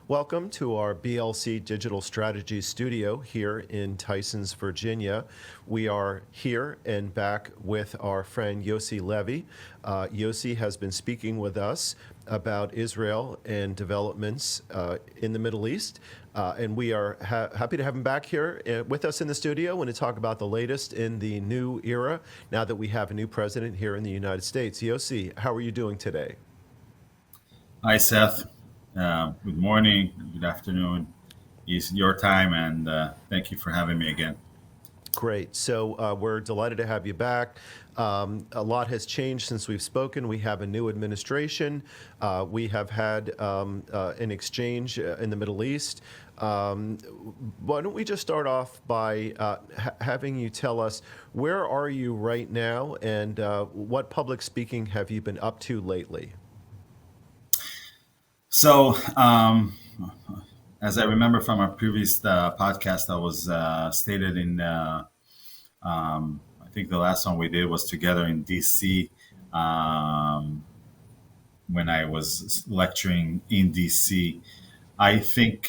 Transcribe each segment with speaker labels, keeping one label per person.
Speaker 1: Welcome to our BLC Digital Strategy Studio here in Tysons, Virginia. We are here and back with our friend Yossi Levy. Yossi has been speaking with us about Israel and developments in the Middle East. And we are happy to have him back here with us in the studio and to talk about the latest in the new era now that we have a new president here in the United States. Yossi, how are you doing today?
Speaker 2: Hi, Seth. Good morning, good afternoon. It's your time, and thank you for having me again.
Speaker 1: Great. So we're delighted to have you back. A lot has changed since we've spoken. We have a new administration. We have had an exchange in the Middle East. Why don't we just start off by having you tell us where are you right now and what public speaking have you been up to lately?
Speaker 2: So, as I remember from our previous podcast, I was stated in, I think the last one we did was together in DC um, when I was lecturing in DC. I think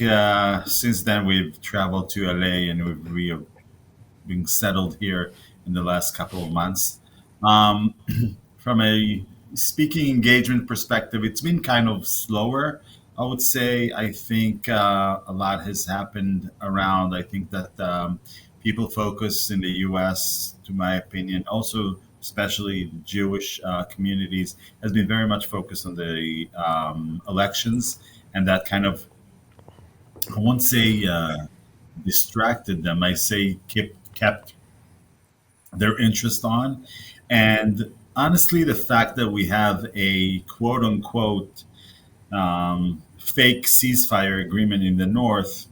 Speaker 2: since then we've traveled to LA and we have been settled here in the last couple of months. Um, from a speaking engagement perspective, it's been kind of slower. I would say I think a lot has happened around. I think that people focus in the U.S., to my opinion, also especially Jewish communities, has been very much focused on the elections, and that kind of I won't say distracted them. I say kept their interest on. And honestly, the fact that we have a quote unquote fake ceasefire agreement in the north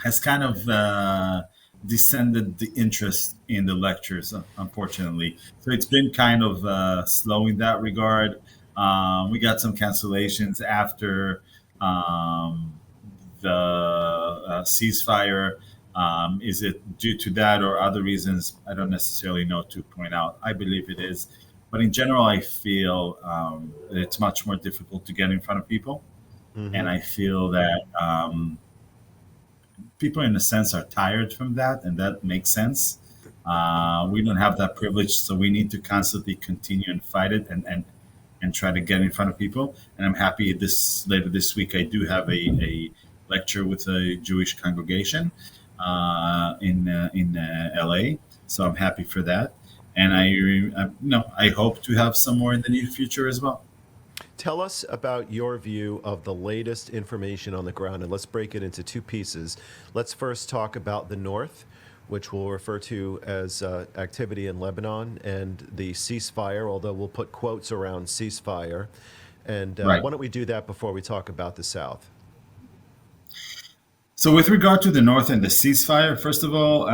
Speaker 2: has kind of descended the interest in the lectures, unfortunately. So it's been kind of slow in that regard. We got some cancellations after um, the ceasefire. Is it due to that or other reasons? I don't necessarily know to point out. I believe it is. But in general, I feel that it's much more difficult to get in front of people. And
Speaker 1: Hmm.
Speaker 2: I feel that people, in a sense, are tired from that, and that makes sense. We don't have that privilege, so we need to constantly continue and fight it and try to get in front of people. And I'm happy this later this week I do have a lecture with a Jewish congregation in LA. So I'm happy for that, and I hope to have some more in the near future as well.
Speaker 1: Tell us about your view of the latest information on the ground, and let's break it into two pieces. Let's first talk about the North, which we'll refer to as activity in Lebanon, and the ceasefire, although we'll put quotes around ceasefire. And
Speaker 2: Right.
Speaker 1: why don't we do that before we talk about the South?
Speaker 2: So with regard to the North and the ceasefire, first of all,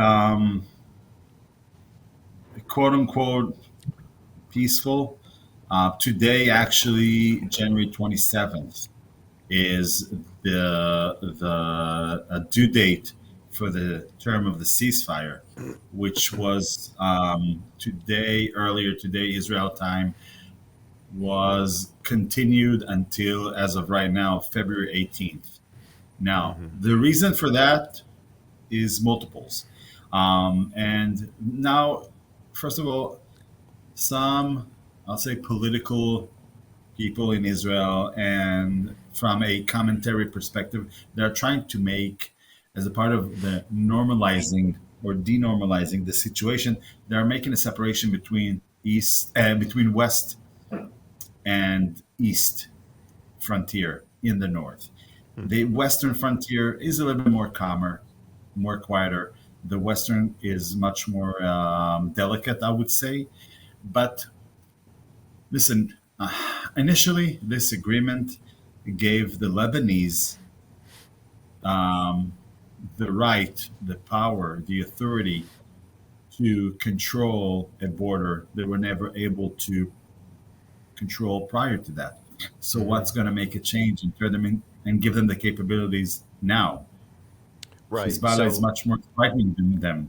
Speaker 2: quote unquote peaceful. Today, actually, January 27th, is the due date for the term of the ceasefire, which was earlier today, Israel time, was continued until, as of right now, February 18th. Now,
Speaker 1: Hmm.
Speaker 2: the reason for that is multiples. And now, first of all, some, I'll say, political people in Israel, and from a commentary perspective, they're trying to make, as a part of the normalizing or denormalizing the situation, they're making a separation between east and between west and east frontier in the north. The western frontier is a little bit more calmer, more quieter. The western is much more delicate, I would say. But listen, initially, this agreement gave the Lebanese um, the right, the power, the authority to control a border they were never able to control prior to that. So,
Speaker 1: Hmm.
Speaker 2: what's going to make a change and turn them in and give them the capabilities now?
Speaker 1: Right.
Speaker 2: Hezbollah is
Speaker 1: So,
Speaker 2: much more frightening than them.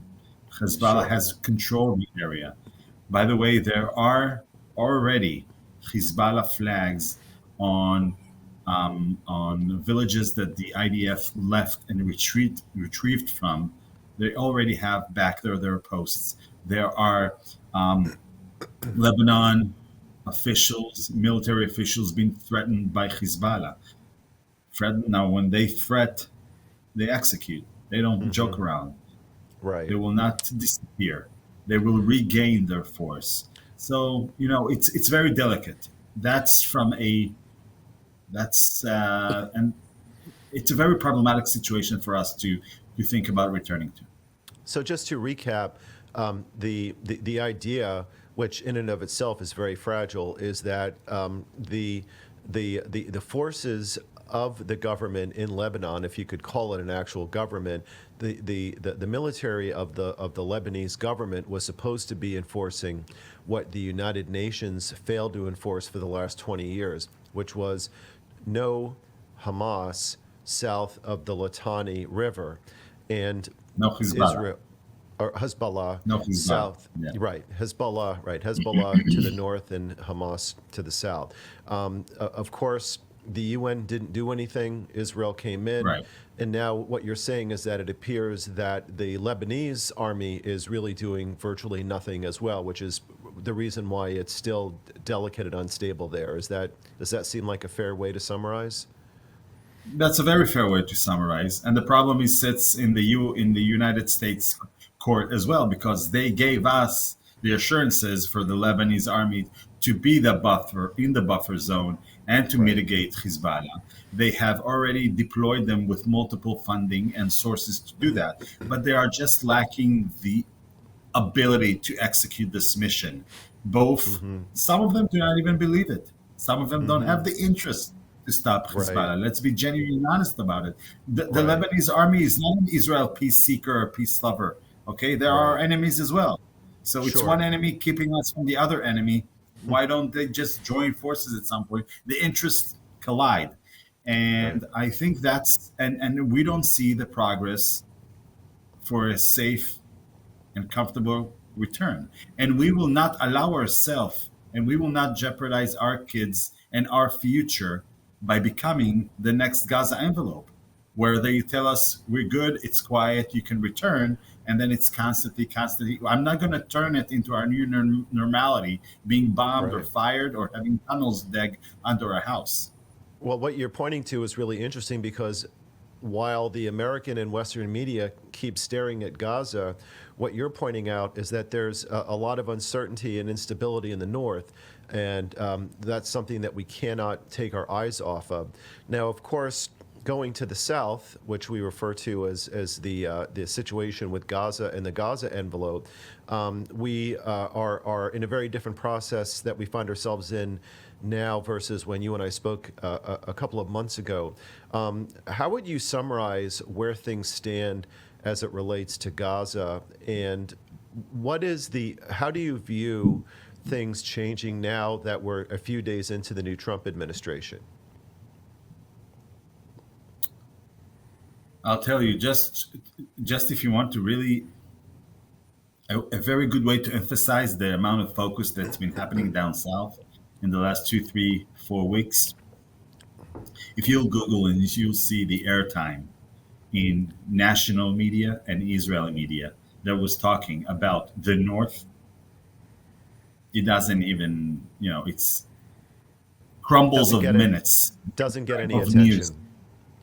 Speaker 2: Hezbollah
Speaker 1: sure.
Speaker 2: has controlled the area. By the way, there are already Hezbollah flags on on villages that the IDF left and retrieved from. They already have back their posts. There are Lebanon officials, military officials, being threatened by Hezbollah. Now, when they threat, they execute. They don't
Speaker 1: Hmm.
Speaker 2: joke around. They
Speaker 1: Right.
Speaker 2: will not disappear. They will regain their force. So it's very delicate. That's from a that's and it's a very problematic situation for us to think about returning to.
Speaker 1: So just to recap, the idea, which in and of itself is very fragile, is that the forces of the government in Lebanon, if you could call it an actual government, the military of the Lebanese government was supposed to be enforcing what the United Nations failed to enforce for the last 20 years, which was no Hamas south of the Litani River. And
Speaker 2: No Hezbollah.
Speaker 1: Israel or Hezbollah
Speaker 2: No Hezbollah.
Speaker 1: south,
Speaker 2: Yeah.
Speaker 1: right, Hezbollah to the north and Hamas to the south. Of course, the UN didn't do anything. Israel came in,
Speaker 2: Right.
Speaker 1: and now what you're saying is that it appears that the Lebanese army is really doing virtually nothing as well, which is the reason why it's still delicate and unstable there. Does that seem like a fair way to summarize?
Speaker 2: That's a very fair way to summarize. And the problem is sits in the United States court as well, because they gave us the assurances for the Lebanese army to be the buffer in the buffer zone and to
Speaker 1: Right.
Speaker 2: mitigate Hezbollah. They have already deployed them with multiple funding and sources to do that, but they are just lacking the ability to execute this mission. Both,
Speaker 1: Mm-hmm.
Speaker 2: some of them do not even believe it. Some of them don't
Speaker 1: Mm-hmm.
Speaker 2: have the interest to stop
Speaker 1: Right.
Speaker 2: Hezbollah. Let's be genuinely honest about it. The
Speaker 1: Right.
Speaker 2: Lebanese army is not an Israel peace seeker or peace lover. Okay, there are
Speaker 1: Right.
Speaker 2: enemies as well. So it's one
Speaker 1: Sure.
Speaker 2: enemy keeping us from the other enemy. Why don't they just join forces at some point? The interests collide.
Speaker 1: Right.
Speaker 2: And I think and we don't see the progress for a safe and comfortable return. And we will not allow ourselves and we will not jeopardize our kids and our future by becoming the next Gaza envelope, where they tell us we're good, it's quiet, you can return, and then it's constantly. I'm not going to turn it into our new normality, being bombed or
Speaker 1: Right.
Speaker 2: fired or having tunnels dug under our house.
Speaker 1: Well, what you're pointing to is really interesting because while the American and Western media keep staring at Gaza, what you're pointing out is that there's a lot of uncertainty and instability in the north, and that's something that we cannot take our eyes off of. Now, of course, going to the south, which we refer to as the situation with Gaza and the Gaza envelope, we are in a very different process that we find ourselves in now versus when you and I spoke a couple of months ago. How would you summarize where things stand as it relates to Gaza, and how do you view things changing now that we're a few days into the new Trump administration?
Speaker 2: I'll tell you, just if you want to really a very good way to emphasize the amount of focus that's been happening down south in the last 2, 3, 4 weeks. If you'll Google and you'll see the airtime in national media and Israeli media that was talking about the North, it doesn't even, it's crumbles
Speaker 1: Doesn't
Speaker 2: of
Speaker 1: get it.
Speaker 2: minutes
Speaker 1: Doesn't get any
Speaker 2: of news.
Speaker 1: attention.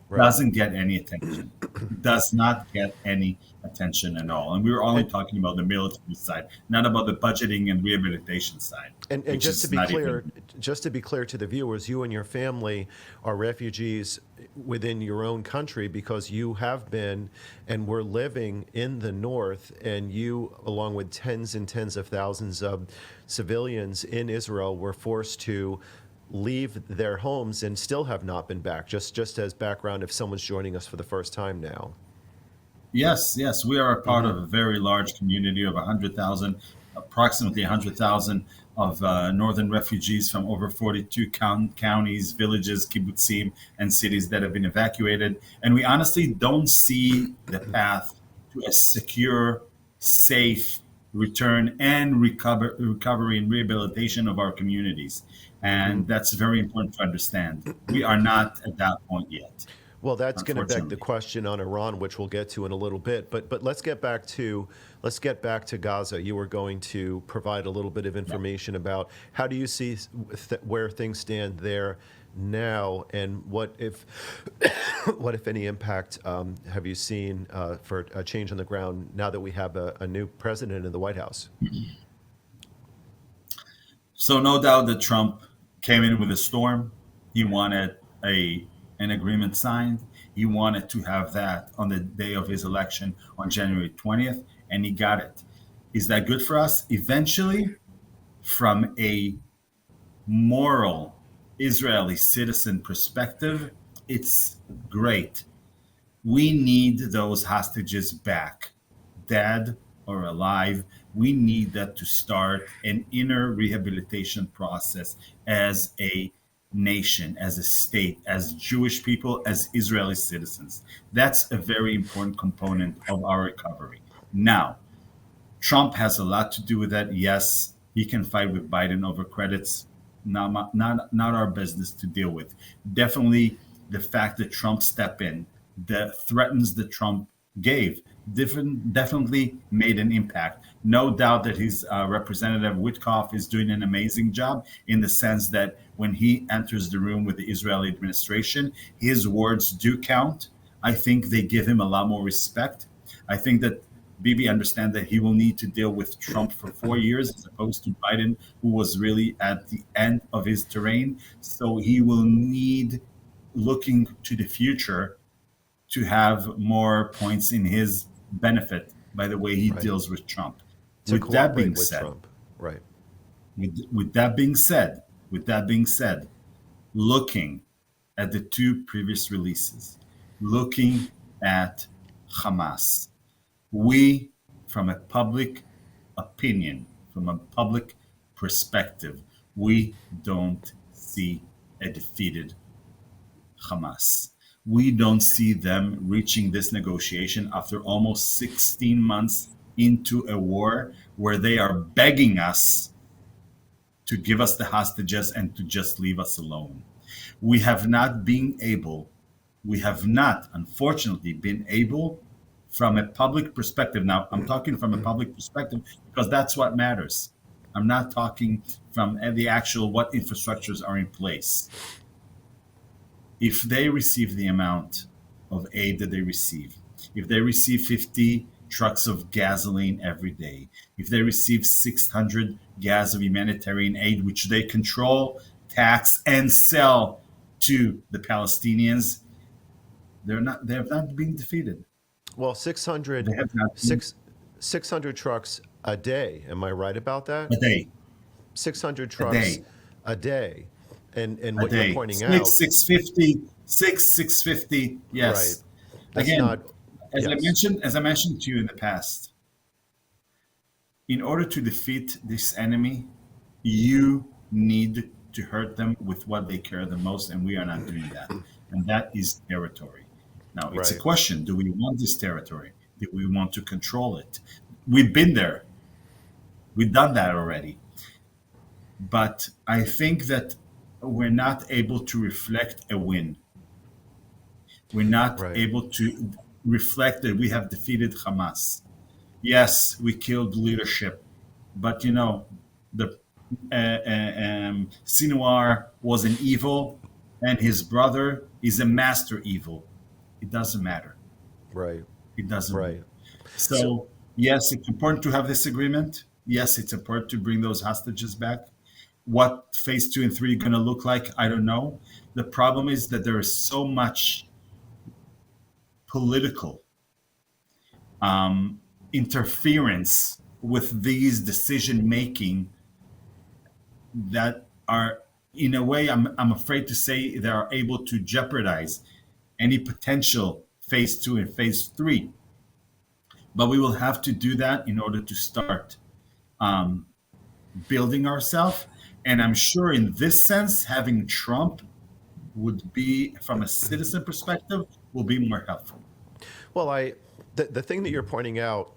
Speaker 1: Right.
Speaker 2: Doesn't get any attention. Does not get any attention at all. And we were only
Speaker 1: And
Speaker 2: talking about the military side, not about the budgeting and rehabilitation side,
Speaker 1: and
Speaker 2: which
Speaker 1: just to
Speaker 2: is
Speaker 1: be
Speaker 2: not
Speaker 1: clear,
Speaker 2: even.
Speaker 1: to the viewers, you and your family are refugees within your own country because you have been and were living in the north, and you, along with tens and tens of thousands of civilians in Israel, were forced to leave their homes and still have not been back. Just as background, if someone's joining us for the first time now.
Speaker 2: Yes, yes, we are a part
Speaker 1: Hmm.
Speaker 2: of a very large community of 100,000, approximately 100,000 of northern refugees from over 42 counties, villages, kibbutzim, and cities that have been evacuated. And we honestly don't see the path to a secure, safe return and recovery and rehabilitation of our communities.
Speaker 1: Hmm.
Speaker 2: And that's very important to understand. We are not at that point yet,
Speaker 1: Well, that's going to beg the
Speaker 2: unfortunately.
Speaker 1: question on Iran, which we'll get to in a little bit. But let's get back to Gaza. You were going to provide a little bit of
Speaker 2: Yeah.
Speaker 1: information about how do you see where things stand there now, and what if what if any impact have you seen for a change on the ground now that we have a new president in the White House?
Speaker 2: So no doubt that Trump came in with a storm. He wanted an agreement signed. He wanted to have that on the day of his election on January 20th, and he got it. Is that good for us? Eventually, from a moral Israeli citizen perspective, it's great. We need those hostages back, dead or alive. We need that to start an inner rehabilitation process as a nation, as a state, as Jewish people, as Israeli citizens. That's a very important component of our recovery. Now, Trump has a lot to do with that. Yes, he can fight with Biden over credits. Not our business to deal with. Definitely, the fact that Trump stepped in, the threatens that Trump gave, definitely made an impact. No doubt that his representative Witkoff is doing an amazing job in the sense that when he enters the room with the Israeli administration, his words do count. I think they give him a lot more respect. I think that Bibi understands that he will need to deal with Trump for 4 years as opposed to Biden, who was really at the end of his terrain. So he will need, looking to the future, to have more points in his benefit by the way he
Speaker 1: Right.
Speaker 2: deals with Trump.
Speaker 1: To
Speaker 2: With that
Speaker 1: cooperate
Speaker 2: being
Speaker 1: with
Speaker 2: said,
Speaker 1: Trump. Right.
Speaker 2: with that being said, with that being said, looking at the two previous releases, looking at Hamas, we, from a public opinion, from a public perspective, we don't see a defeated Hamas. We don't see them reaching this negotiation after almost 16 months into a war where they are begging us to give us the hostages and to just leave us alone. We have not been able, we have not, unfortunately, been able from a public perspective. Now, I'm talking from a public perspective because that's what matters. I'm not talking from the actual what infrastructures are in place. If they receive the amount of aid that they receive, if they receive 50 trucks of gasoline every day, if they receive 600 gas of humanitarian aid, which they control, tax, and sell to the Palestinians, they have not been defeated.
Speaker 1: Well,
Speaker 2: They have not been
Speaker 1: 600 trucks a day. Am I right about that?
Speaker 2: a day,
Speaker 1: 600
Speaker 2: a
Speaker 1: trucks
Speaker 2: day,
Speaker 1: a day. And
Speaker 2: a
Speaker 1: what you're
Speaker 2: day.
Speaker 1: pointing out,
Speaker 2: 650.
Speaker 1: right,
Speaker 2: Yes.
Speaker 1: that's
Speaker 2: Again,
Speaker 1: not, yes,
Speaker 2: as I mentioned to you in the past, in order to defeat this enemy, you need to hurt them with what they care the most, and we are not doing that. And that is territory. Now, it's a
Speaker 1: right,
Speaker 2: question: do we want this territory? Do we want to control it? We've been there. We've done that already. But I think that we're not able to reflect a win. We're not
Speaker 1: right,
Speaker 2: able to reflect that we have defeated Hamas. Yes, we killed leadership, but the Sinwar was an evil, and his brother is a master evil. It doesn't matter.
Speaker 1: right,
Speaker 2: It doesn't matter.
Speaker 1: right. So,
Speaker 2: So yes, it's important to have this agreement. Yes, it's important to bring those hostages back. What phase 2 and 3 are going to look like, I don't know. The problem is that there is so much political interference with these decision making that are, in a way, I'm afraid to say they are able to jeopardize any potential phase 2 and phase 3. But we will have to do that in order to start building ourselves. And I'm sure in this sense, having Trump would be, from a citizen perspective, will be more helpful.
Speaker 1: well, the thing that you're pointing out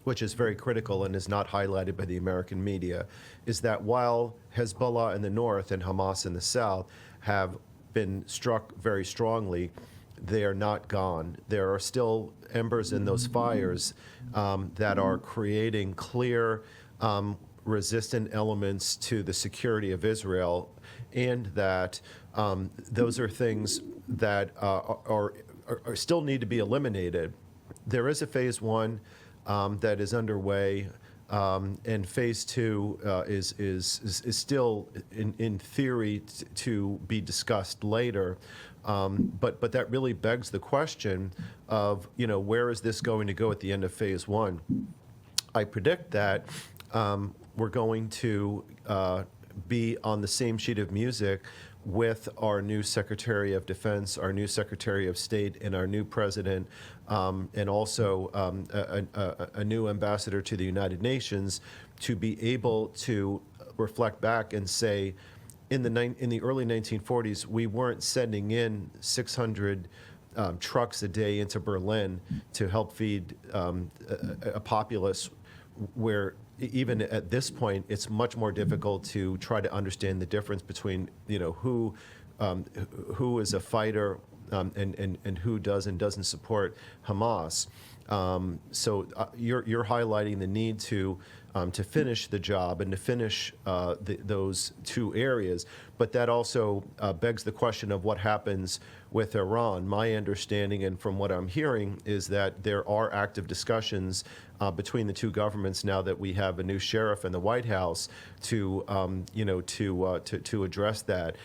Speaker 1: which is very critical and is not highlighted by the American media, is that while Hezbollah in the north and Hamas in the south have been struck very strongly, they are not gone. There are still embers in those fires that are creating clear resistant elements to the security of Israel, and that those are things that are still need to be eliminated. There is a phase one that is underway, and phase two is still in theory to be discussed later. But that really begs the question of, where is this going to go at the end of phase one? I predict that we're going to be on the same sheet of music with our new Secretary of Defense, our new Secretary of State, and our new President, and also a new ambassador to the United Nations, to be able to reflect back and say, in the early 1940s, we weren't sending in 600 trucks a day into Berlin to help feed a populace where even at this point, it's much more difficult to try to understand the difference between, who is a fighter and who does and doesn't support Hamas. So you're highlighting the need to finish the job and to finish those two areas. But that also begs the question of what happens with Iran. My understanding, and from what I'm hearing, is that there are active discussions between the two governments now that we have a new sheriff in the White House to address that.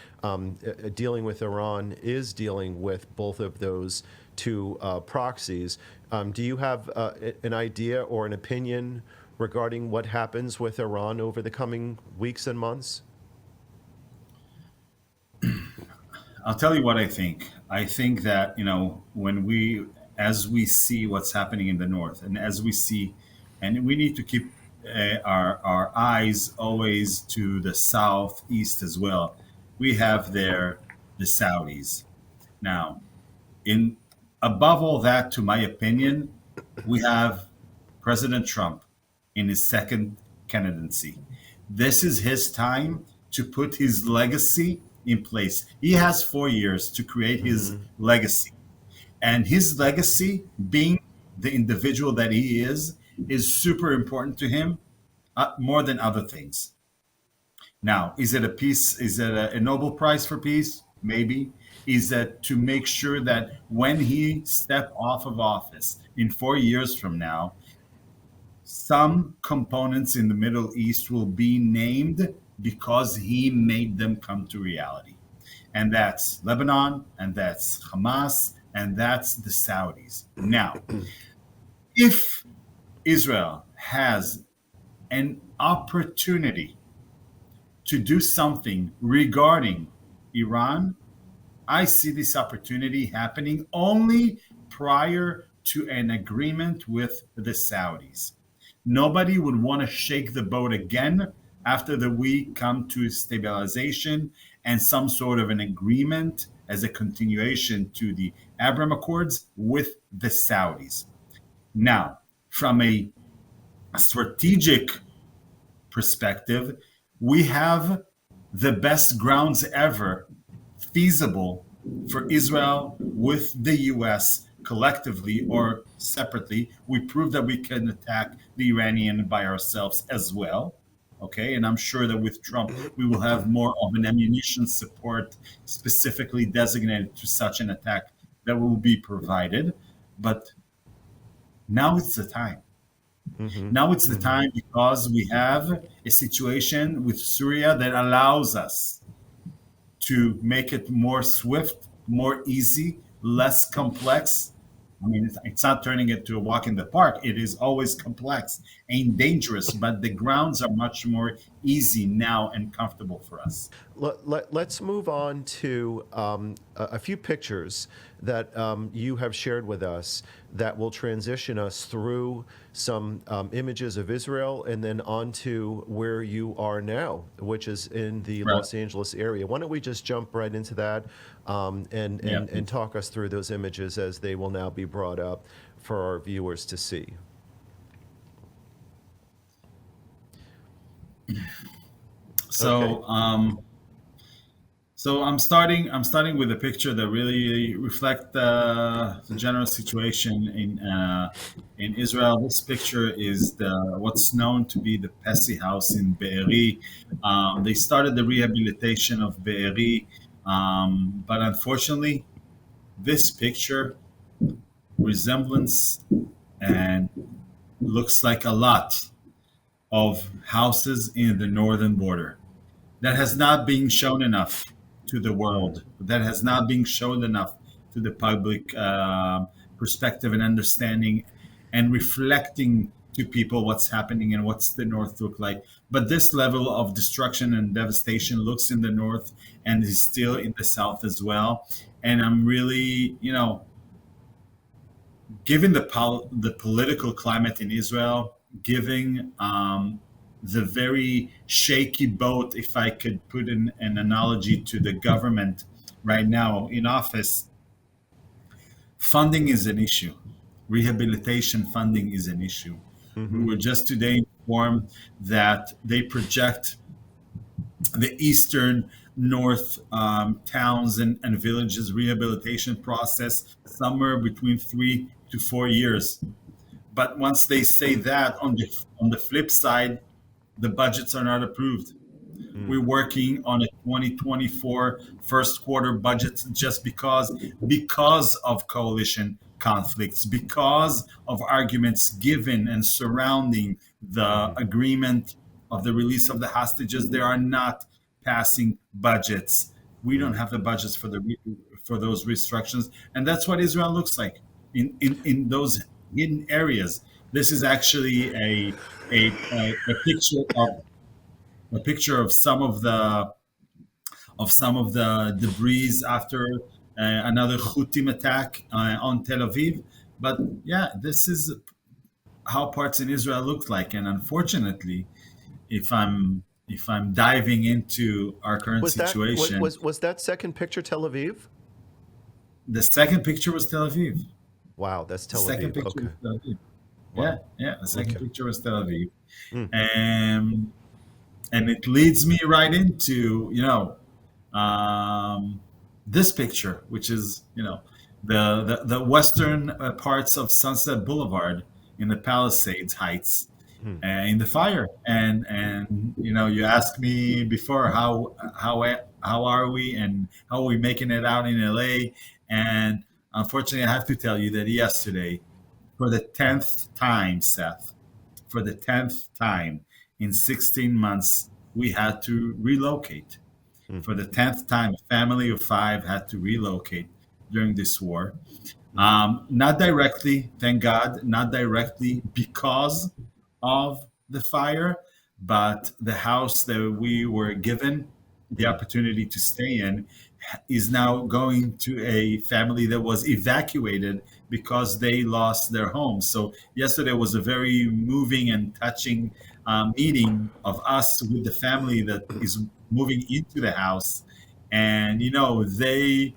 Speaker 1: Dealing with Iran is dealing with both of those two proxies. Do you have an idea or an opinion regarding what happens with Iran over the coming weeks and months?
Speaker 2: I'll tell you what I think. I think that, as we see what's happening in the north, and as we see, and we need to keep our eyes always to the southeast as well. We have there the Saudis. Now, in above all that, to my opinion, we have President Trump in his second candidacy. This is his time to put his legacy in place. He has 4 years to create his legacy. And his legacy, being the individual that he is super important to him, more than other things. Now, is it a peace? Is it a Nobel Prize for peace? Maybe. Is that to make sure that when he step off of office in 4 years from now, some components in the Middle East will be named because he made them come to reality. And that's Lebanon, and that's Hamas, and that's the Saudis. Now, if Israel has an opportunity to do something regarding Iran, I see this opportunity happening only prior to an agreement with the Saudis. Nobody would want to shake the boat again after we come to stabilization and some sort of an agreement as a continuation to the Abraham Accords with the Saudis. Now, from a strategic perspective, we have the best grounds ever feasible for Israel with the US collectively or separately. We proved that we can attack the Iranian by ourselves as well. Okay, and I'm sure that with Trump, we will have more of an ammunition support specifically designated to such an attack that will be provided. But now it's the time. Now it's the time because we have a situation with Syria that allows us to make it more swift, more easy, less complex. I mean, it's not turning it to a walk in the park. It is always complex and dangerous, but the grounds are much more easy now and comfortable for us.
Speaker 1: Let's move on to a few pictures that you have shared with us that will transition us through some images of Israel and then on to where you are now, which is in the
Speaker 2: Right.
Speaker 1: Los Angeles area. Why don't we just jump right into that and talk us through those images as they will now be brought up for our viewers to see. Okay.
Speaker 2: So so I'm starting with a picture that really reflect the general situation in Israel. This picture is what's known to be the Pessi House in Be'eri. They started the rehabilitation of Be'eri, but unfortunately, this picture resemblance and looks like a lot of houses in the northern border. That has not been shown enough to the
Speaker 1: Mm,
Speaker 2: world. That has not been shown enough to the public perspective and understanding and reflecting to people what's happening and what's the North look like. But this level of destruction and devastation looks in the North and is still in the South as well. And I'm really, given the political climate in Israel, giving the very shaky boat, if I could put in an analogy to the government right now in office, funding is an issue. Rehabilitation funding is an issue. We
Speaker 1: mm-hmm,
Speaker 2: were just today informed that they project the eastern north towns and villages rehabilitation process somewhere between 3 to 4 years. But once they say that, on the flip side, the budgets are not approved.
Speaker 1: mm,
Speaker 2: We're working on a 2024 first quarter budget just because of coalition conflicts, because of arguments given and surrounding the
Speaker 1: mm-hmm,
Speaker 2: agreement of the release of the hostages. They are not passing budgets. We don't
Speaker 1: mm.
Speaker 2: have the budgets for those restrictions, and that's what Israel looks like in those hidden areas. This is actually a picture of some of the debris after another Houthim attack on Tel Aviv. But yeah, this is how parts in Israel look like, and unfortunately, if I'm diving into our current
Speaker 1: Was that was,
Speaker 2: situation,
Speaker 1: was was that second picture Tel Aviv?
Speaker 2: the second picture was Tel Aviv.
Speaker 1: Wow, that's
Speaker 2: The
Speaker 1: Tel
Speaker 2: second
Speaker 1: Aviv.
Speaker 2: picture
Speaker 1: Okay.
Speaker 2: was Tel Aviv. Yeah,
Speaker 1: Wow.
Speaker 2: yeah. The second
Speaker 1: Okay.
Speaker 2: picture was Tel Aviv,
Speaker 1: Mm,
Speaker 2: and it leads me right into um, this picture, which is the western parts of Sunset Boulevard in the Palisades Heights,
Speaker 1: mm,
Speaker 2: in the fire. And you asked me before how are we and how are we making it out in LA, and unfortunately, I have to tell you that yesterday, for the 10th time, Seth, for the 10th time in 16 months, we had to relocate.
Speaker 1: mm,
Speaker 2: For the 10th time, a family of five had to relocate during this war.
Speaker 1: mm-hmm,
Speaker 2: Not directly, thank God, not directly because of the fire, but the house that we were given the
Speaker 1: mm,
Speaker 2: opportunity to stay in is now going to a family that was evacuated because they lost their home. So yesterday was a very moving and touching meeting of us with the family that is moving into the house, and they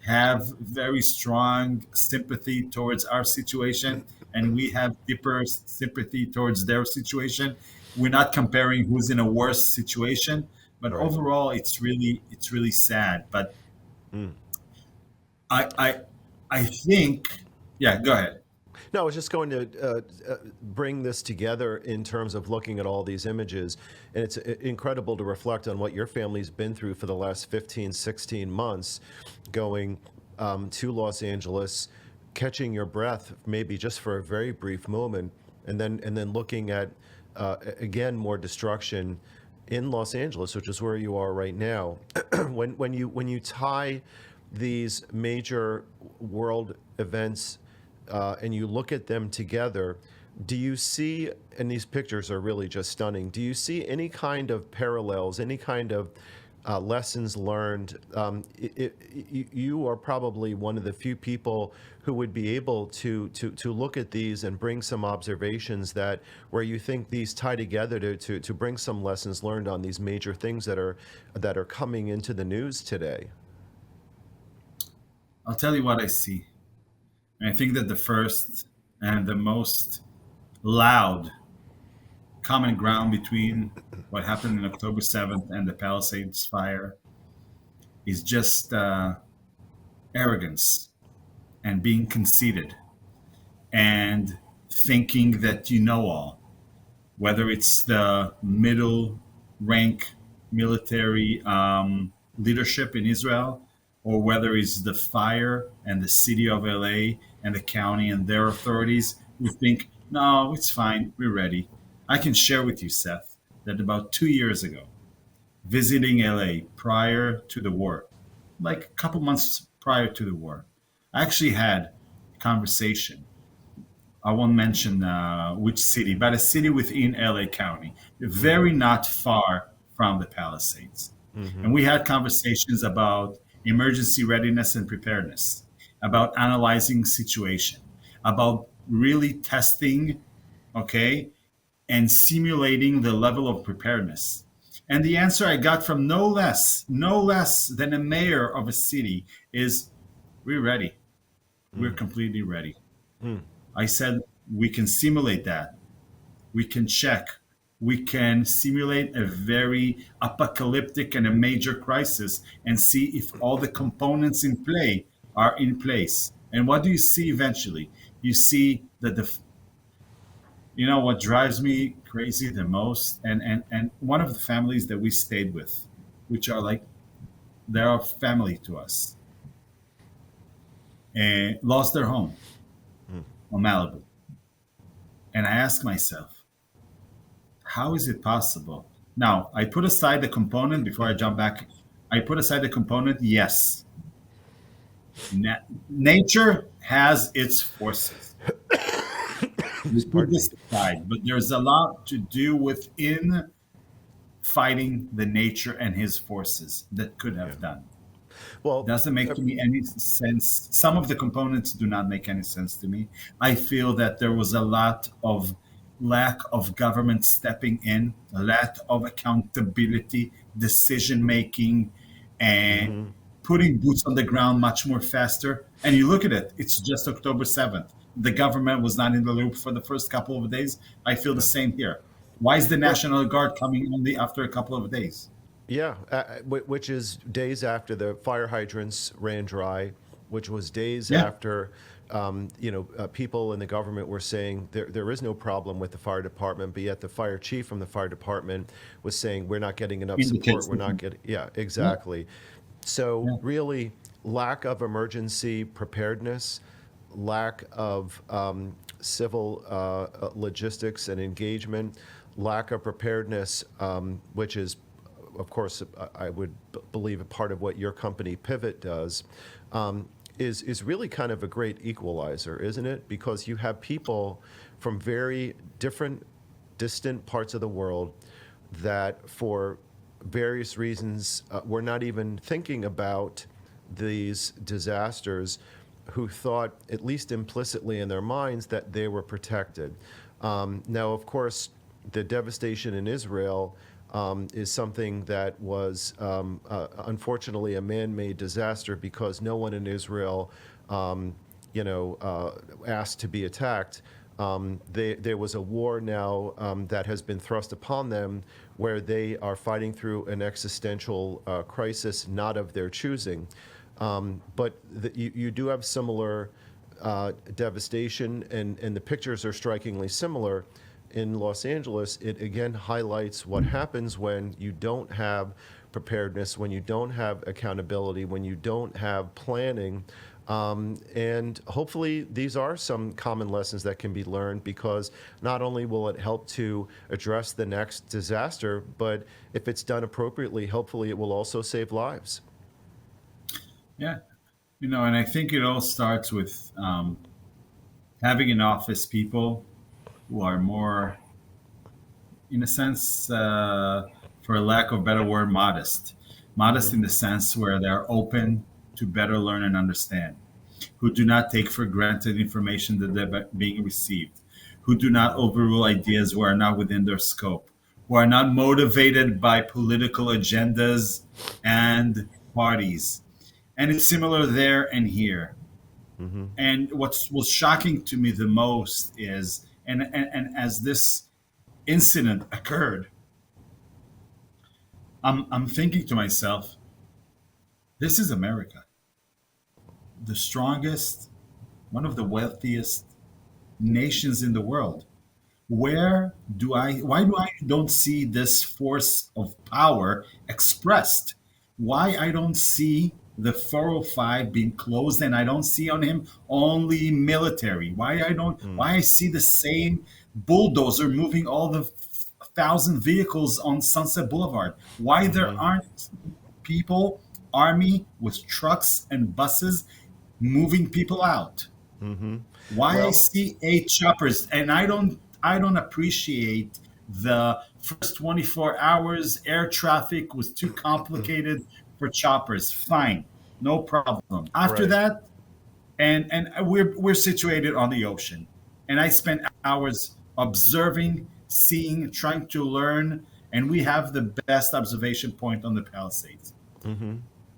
Speaker 2: have very strong sympathy towards our situation, and we have deeper sympathy towards their situation. We're not comparing who's in a worse situation, but
Speaker 1: right.
Speaker 2: overall, it's really sad. But
Speaker 1: Mm.
Speaker 2: I I I think, yeah. Go ahead.
Speaker 1: No, I was just going to bring this together in terms of looking at all these images. And it's incredible to reflect on what your family's been through for the last 15, 16 months, going to Los Angeles, catching your breath, maybe just for a very brief moment, and then looking at, again, more destruction in Los Angeles, which is where you are right now. When you tie these major world events and you look at them together, do you see, and these pictures are really just stunning, do you see any kind of parallels, any kind of lessons learned? You are probably one of the few people who would be able to look at these and bring some observations that where you think these tie together to bring some lessons learned on these major things that are coming into the news today.
Speaker 2: I'll tell you what I see. And I think that the first and the most loud common ground between what happened on October 7th and the Palisades fire is just arrogance and being conceited and thinking that you know all, whether it's the middle rank military leadership in Israel, or whether it's the fire and the city of LA and the county and their authorities who think, no, it's fine, we're ready. I can share with you, Seth, that about 2 years ago, visiting LA prior to the war, like a couple months prior to the war, I actually had a conversation. I won't mention which city, but a city within LA County,
Speaker 1: Mm-hmm.
Speaker 2: very not far from the Palisades.
Speaker 1: Mm-hmm.
Speaker 2: And we had conversations about emergency readiness and preparedness, about analyzing situation, about really testing, okay, and simulating the level of preparedness. And the answer I got from no less than a mayor of a city is, we're ready. We're completely ready.
Speaker 1: Mm-hmm.
Speaker 2: I said, we can simulate that. We can check. We can simulate a very apocalyptic and a major crisis and see if all the components in play are in place. And what do you see eventually? You see that what drives me crazy the most, and one of the families that we stayed with, which are like they're a family to us, and lost their home on Malibu. And I ask myself, how is it possible? Now, I put aside the component before I jump back. I put aside the component. Yes, nature has its forces. We put
Speaker 1: Pardon me.
Speaker 2: this aside, but there's a lot to do within fighting the nature and his forces that could
Speaker 1: Yeah.
Speaker 2: have done.
Speaker 1: Well,
Speaker 2: Doesn't make to me any sense. Some of the components do not make any sense to me. I feel that there was a lot of lack of government stepping in, a lack of accountability, decision making, and
Speaker 1: mm-hmm.
Speaker 2: putting boots on the ground much more faster. And you look at it, it's just October 7th. The government was not in the loop for the first couple of days. I feel the
Speaker 1: Yeah.
Speaker 2: same here. Why is the
Speaker 1: Well,
Speaker 2: National Guard coming only after a couple of days?
Speaker 1: yeah, which is days after the fire hydrants ran dry, which was days
Speaker 2: Yeah,
Speaker 1: after, people in the government were saying there is no problem with the fire department, but yet the fire chief from the fire department was saying we're not getting enough support.
Speaker 2: indicates
Speaker 1: We're not
Speaker 2: different.
Speaker 1: getting, yeah,
Speaker 2: Yeah,
Speaker 1: exactly. So
Speaker 2: yeah.
Speaker 1: really, lack of emergency preparedness, lack of civil logistics and engagement, lack of preparedness, which is, of course, I would believe a part of what your company Pivot does, is really kind of a great equalizer, isn't it? Because you have people from very different, distant parts of the world that, for various reasons, were not even thinking about these disasters, who thought, at least implicitly in their minds, that they were protected. Now, of course, the devastation in Israel is something that was unfortunately a man-made disaster, because no one in Israel, asked to be attacked. There was a war now that has been thrust upon them, where they are fighting through an existential crisis not of their choosing. But you do have similar devastation, and the pictures are strikingly similar. In Los Angeles, it again highlights what happens when you don't have preparedness, when you don't have accountability, when you don't have planning. And hopefully, these are some common lessons that can be learned, because not only will it help to address the next disaster, but if it's done appropriately, hopefully it will also save lives.
Speaker 2: Yeah, and I think it all starts with having in office people who are more, in a sense, for a lack of a better word, modest.
Speaker 1: Hmm.
Speaker 2: Modest in the sense where they're open to better learn and understand, who do not take for granted information that they're being received, who do not
Speaker 1: Hmm.
Speaker 2: overrule ideas who are not within their scope, who are not motivated by political agendas and parties. And it's similar there and here.
Speaker 1: Hmm.
Speaker 2: And what was shocking to me the most is, and as this incident occurred, I'm thinking to myself, this is America, the strongest, one of the wealthiest nations in the world. Why do I don't see this force of power expressed? Why I don't see the 405 being closed and I don't see on him only military? Why I see the same bulldozer moving all the thousand vehicles on Sunset Boulevard? Why there aren't people, army with trucks and buses moving people out? Why I
Speaker 1: Well,
Speaker 2: see eight choppers, and I don't appreciate the first 24 hours air traffic was too complicated for choppers. Fine, no problem. After
Speaker 1: right.
Speaker 2: that, and we're situated on the ocean, and I spent hours observing, seeing, trying to learn, and we have the best observation point on the Palisades.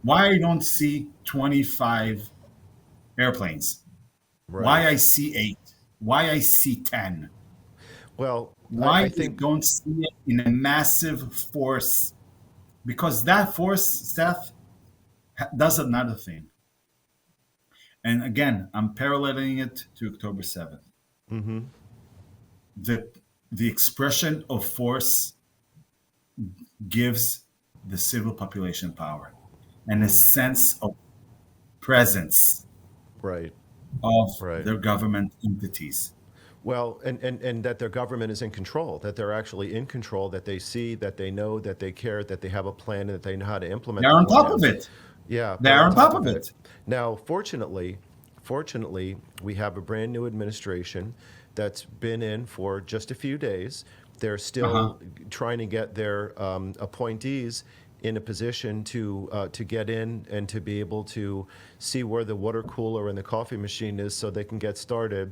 Speaker 2: Why I don't see 25 airplanes?
Speaker 1: Right.
Speaker 2: Why I see eight? Why I see 10?
Speaker 1: Well,
Speaker 2: Why
Speaker 1: I
Speaker 2: I
Speaker 1: think,
Speaker 2: don't see it in a massive force? Because that force, Seth, does another thing. And again, I'm paralleling it to October 7th. The, the expression of force gives the civil population power and a sense of presence
Speaker 1: right,
Speaker 2: of
Speaker 1: right.
Speaker 2: their government entities.
Speaker 1: Well, and that their government is in control, that they're actually in control, that they see, that they know, that they care, that they have a plan, and that they know how to implement
Speaker 2: They're
Speaker 1: the
Speaker 2: on top
Speaker 1: plan.
Speaker 2: of it.
Speaker 1: Yeah, they're
Speaker 2: They're
Speaker 1: on
Speaker 2: on
Speaker 1: top
Speaker 2: top
Speaker 1: of
Speaker 2: of
Speaker 1: it.
Speaker 2: it.
Speaker 1: Now, fortunately, we have a brand new administration that's been in for just a few days. They're
Speaker 2: Uh huh.
Speaker 1: still trying to get their appointees in a position to get in and to be able to see where the water cooler and the coffee machine is, so they can get started.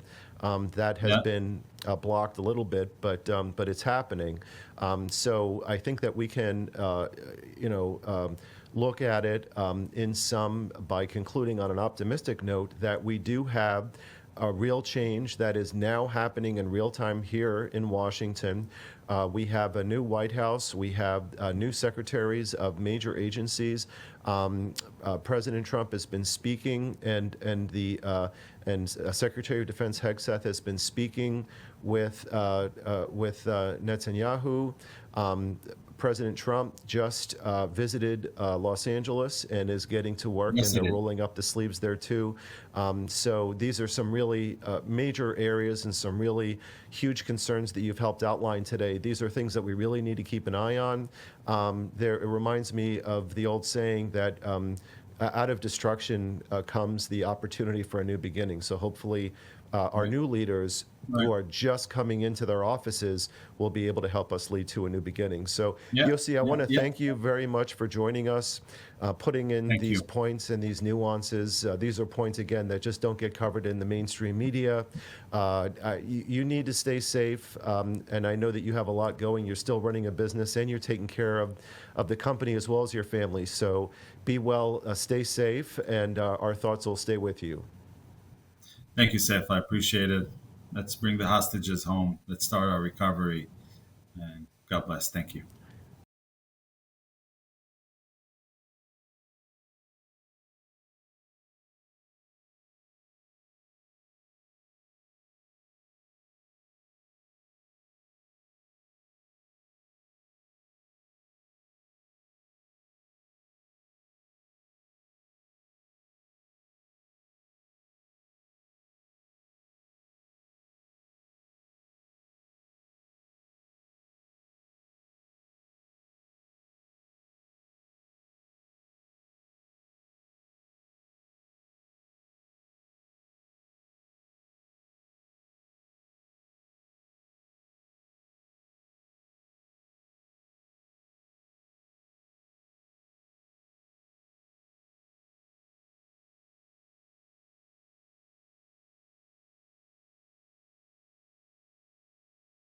Speaker 1: That has
Speaker 2: Yeah.
Speaker 1: been blocked a little bit, but it's happening. So I think that we can, look at it in some by concluding on an optimistic note that we do have a real change that is now happening in real time here in Washington. We have a new White House. We have new secretaries of major agencies. President Trump has been speaking, and Secretary of Defense Hegseth has been speaking with Netanyahu. President Trump just visited Los Angeles and is getting to work, and
Speaker 2: Yes,
Speaker 1: they're
Speaker 2: it is.
Speaker 1: rolling up the sleeves there too. So these are some really major areas and some really huge concerns that you've helped outline today. These are things that we really need to keep an eye on. It reminds me of the old saying that out of destruction comes the opportunity for a new beginning. So hopefully, our
Speaker 2: Right.
Speaker 1: new leaders
Speaker 2: Right.
Speaker 1: who are just coming into their offices will be able to help us lead to a new beginning. So,
Speaker 2: Yeah.
Speaker 1: Yossi, I
Speaker 2: Yeah.
Speaker 1: want to
Speaker 2: Yeah.
Speaker 1: thank you very much for joining us, putting in
Speaker 2: Thank
Speaker 1: these
Speaker 2: you.
Speaker 1: points and these nuances. These are points, again, that just don't get covered in the mainstream media. You need to stay safe, and I know that you have a lot going. You're still running a business, and you're taking care of the company as well as your family. So be well, stay safe, and our thoughts will stay with you.
Speaker 2: Thank you, Seth. I appreciate it. Let's bring the hostages home. Let's start our recovery. And God bless. Thank you.